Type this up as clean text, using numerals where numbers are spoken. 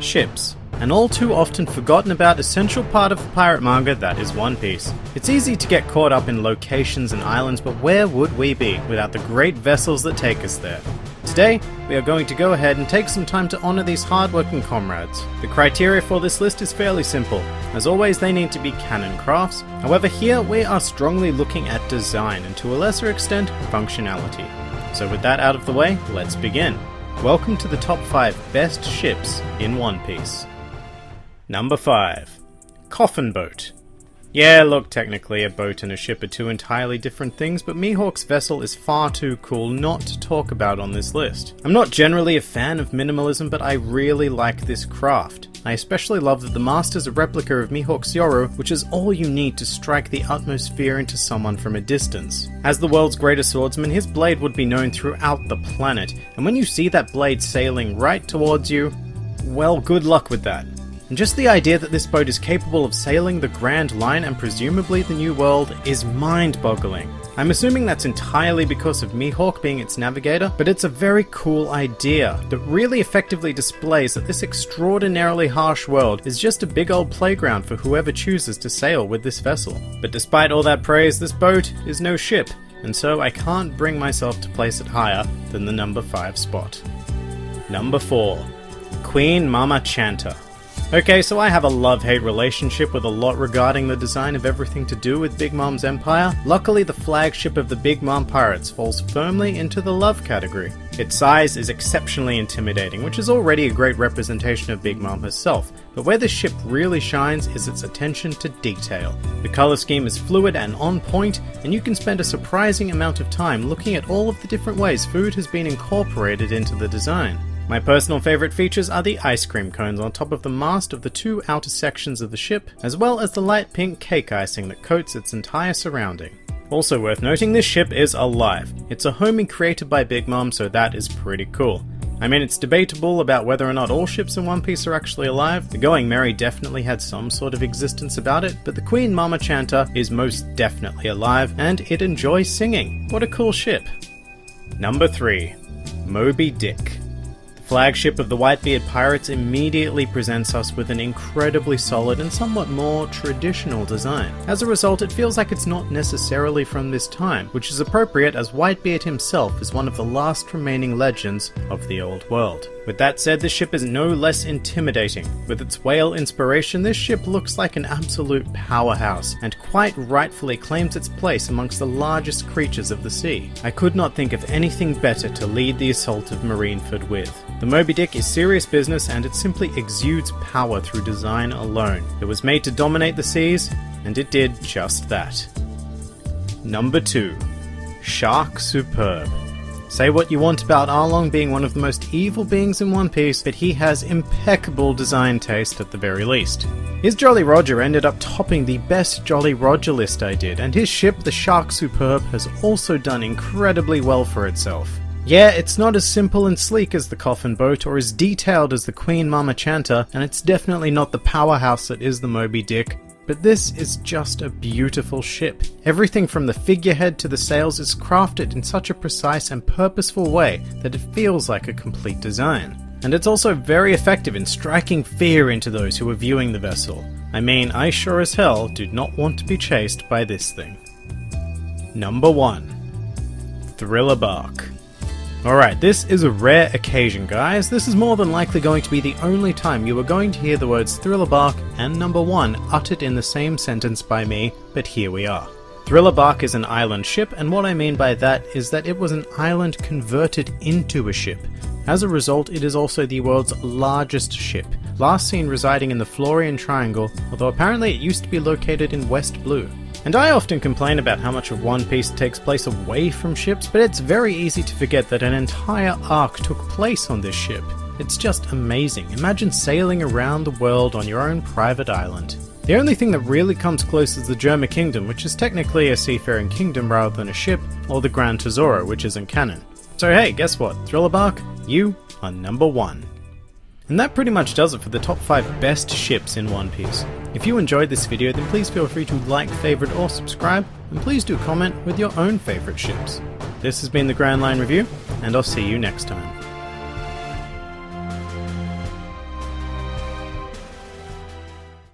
Ships. An all too often forgotten about essential part of the pirate manga that is One Piece. It's easy to get caught up in locations and islands, but where would we be without the great vessels that take us there? Today, we are going to go ahead and take some time to honour these hard-working comrades. The criteria for this list is fairly simple. As always, they need to be canon crafts. However, here we are strongly looking at design and to a lesser extent, functionality. So with that out of the way, let's begin. Welcome to the top 5 best ships in One Piece. Number 5. Coffin Boat. Yeah, look, technically a boat and a ship are two entirely different things, but Mihawk's vessel is far too cool not to talk about on this list. I'm not generally a fan of minimalism, but I really like this craft. I especially love that the mast is a replica of Mihawk's Yoru, which is all you need to strike the utmost fear into someone from a distance. As the world's greatest swordsman, his blade would be known throughout the planet, and when you see that blade sailing right towards you, well, good luck with that. And just the idea that this boat is capable of sailing the Grand Line and presumably the New World is mind-boggling. I'm assuming that's entirely because of Mihawk being its navigator, but it's a very cool idea that really effectively displays that this extraordinarily harsh world is just a big old playground for whoever chooses to sail with this vessel. But despite all that praise, this boat is no ship, and so I can't bring myself to place it higher than the number 5 spot. Number 4. Queen Mama Chanter. Okay, so I have a love-hate relationship with a lot regarding the design of everything to do with Big Mom's empire. Luckily, the flagship of the Big Mom Pirates falls firmly into the love category. Its size is exceptionally intimidating, which is already a great representation of Big Mom herself, but where this ship really shines is its attention to detail. The color scheme is fluid and on point, and you can spend a surprising amount of time looking at all of the different ways food has been incorporated into the design. My personal favourite features are the ice cream cones on top of the mast of the two outer sections of the ship, as well as the light pink cake icing that coats its entire surrounding. Also worth noting, this ship is alive. It's a homie created by Big Mom, so that is pretty cool. I mean, it's debatable about whether or not all ships in One Piece are actually alive. The Going Merry definitely had some sort of existence about it, but the Queen Mama Chanter is most definitely alive, and it enjoys singing. What a cool ship. Number 3. Moby Dick. Flagship of the Whitebeard Pirates immediately presents us with an incredibly solid and somewhat more traditional design. As a result, it feels like it's not necessarily from this time, which is appropriate as Whitebeard himself is one of the last remaining legends of the old world. With that said, this ship is no less intimidating. With its whale inspiration, this ship looks like an absolute powerhouse, and quite rightfully claims its place amongst the largest creatures of the sea. I could not think of anything better to lead the assault of Marineford with. The Moby Dick is serious business, and it simply exudes power through design alone. It was made to dominate the seas, and it did just that. Number 2. Shark Superb. Say what you want about Arlong being one of the most evil beings in One Piece, but he has impeccable design taste at the very least. His Jolly Roger ended up topping the best Jolly Roger list I did, and his ship, the Shark Superb, has also done incredibly well for itself. Yeah, it's not as simple and sleek as the Coffin Boat or as detailed as the Queen Mama Chanter, and it's definitely not the powerhouse that is the Moby Dick, but this is just a beautiful ship. Everything from the figurehead to the sails is crafted in such a precise and purposeful way that it feels like a complete design. And it's also very effective in striking fear into those who are viewing the vessel. I mean, I sure as hell do not want to be chased by this thing. Number 1. Thriller Bark. Alright, this is a rare occasion, guys. This is more than likely going to be the only time you are going to hear the words Thriller Bark and Number 1 uttered in the same sentence by me, but here we are. Thriller Bark is an island ship, and what I mean by that is that it was an island converted into a ship. As a result, it is also the world's largest ship, last seen residing in the Florian Triangle, although apparently it used to be located in West Blue. And I often complain about how much of One Piece takes place away from ships, but it's very easy to forget that an entire arc took place on this ship. It's just amazing. Imagine sailing around the world on your own private island. The only thing that really comes close is the Germa Kingdom, which is technically a seafaring kingdom rather than a ship, or the Grand Tesoro, which isn't canon. So hey, guess what? Thriller Bark, you are number 1. And that pretty much does it for the top 5 best ships in One Piece. If you enjoyed this video, then please feel free to like, favorite, or subscribe, and please do comment with your own favorite ships. This has been the Grand Line Review, and I'll see you next time.